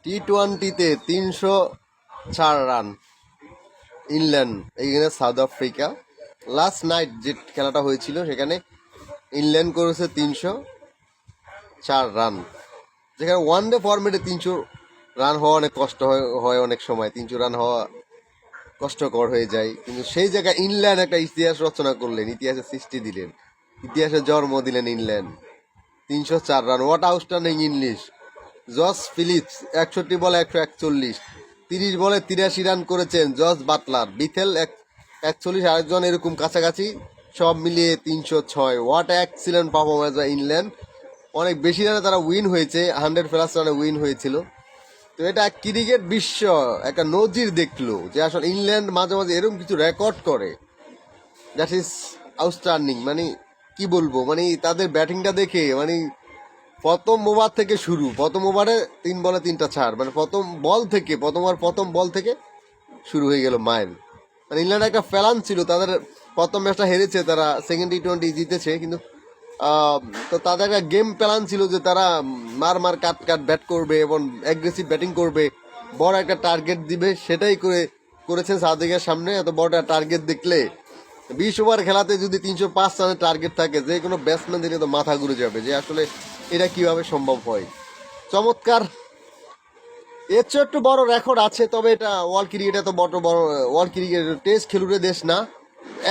টি-20-তে 304 run England এখানে south Africa. Last night যে খেলাটা হয়েছিল সেখানে ইংল্যান্ড করেছে 304 রান, যেখানে ওয়ান ডে ফরম্যাটে 300 রান হওয়া অনেক কষ্ট হয় অনেক সময় 300 রান হওয়া কষ্টকর হয়ে যায়, কিন্তু সেই জায়গায় ইংল্যান্ড একটা ইতিহাস রচনা করলেন, ইতিহাসের সৃষ্টি দিলেন, ইতিহাসের জন্ম দিলেন England. 304 run, what outstanding English. Jos Phillips 61 বলে 141, 30 বলে 83 রান করেছেন জস বাটলার, বিথেল 41, আরেকজন এরকম কাছাকাছি, সব মিলিয়ে 306। What excellent performance by England. অনেক বেশি রানে তারা উইন হয়েছে, 100+ রানে উইন হয়েছিল। তো এটা ক্রিকেট বিশ্ব একটা নজির দেখলো যে আসলে ইংল্যান্ড মাঝে মাঝে এরকম কিছু রেকর্ড করে, দ্যাট ইজ আউটস্ট্যান্ডিং। মানে কি বলবো, মানে তাদের ব্যাটিংটা দেখে, মানে প্রথম ওভার থেকে শুরু, প্রথম ওভারে 3 বলে 3টা ছাড়, মানে প্রথম বল থেকে শুরু হয়ে গেল মাইল। মানে ইংল্যান্ড একটা প্ল্যান ছিল, তাদের প্রথম ম্যাচটা হেরেছে, তারা সেকেন্ড টি-20 জিতেছে, কিন্তু তো তাদের একটা গেম প্ল্যান ছিল যে তারা মার কাট ব্যাট করবে এবং অ্যাগ্রেসিভ ব্যাটিং করবে, বড় একটা টার্গেট দিবে, সেটাই করেছেন সাউদিকের সামনে। এত বড় একটা টার্গেট দেখলে 20 ওভার খেলাতে যদি 305 রানের টার্গেট থাকে, যে কোনো ব্যাটসম্যান দিলে তো মাথা ঘুরে যাবে যে আসলে এটা কিভাবে সম্ভব হয়। চমৎকার। এর চেয়ে একটু বড় রেকর্ড আছে, তবে এটা ওয়ার্ল্ড ক্রিকেট, এত বড় ওয়ার্ল্ড ক্রিকেট টেস্ট খেলুড়ে দেশ না,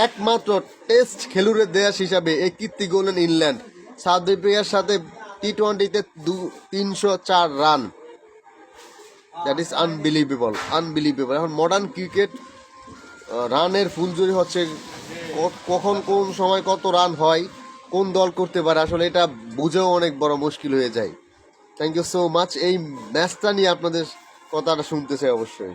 একমাত্র টেস্ট খেলুড়ে দেশ হিসাবে এই কীর্তি গড়লেন ইংল্যান্ড। সাউথ আফ্রিকার সাথে টি-20-তে 304 রান, দ্যাট ইজ আনবিলিভেবল। এখন মডার্ন ক্রিকেট রানের ফুলঝুরি হচ্ছে, কখন কোন সময় কত রান হয়, কোন দল করতে পারে, আসলে এটা বুঝেও অনেক বড় মুশকিল হয়ে যায়। Thank you so much. এই ম্যাচটা নিয়ে আপনাদের কথাটা শুনতে চাই অবশ্যই।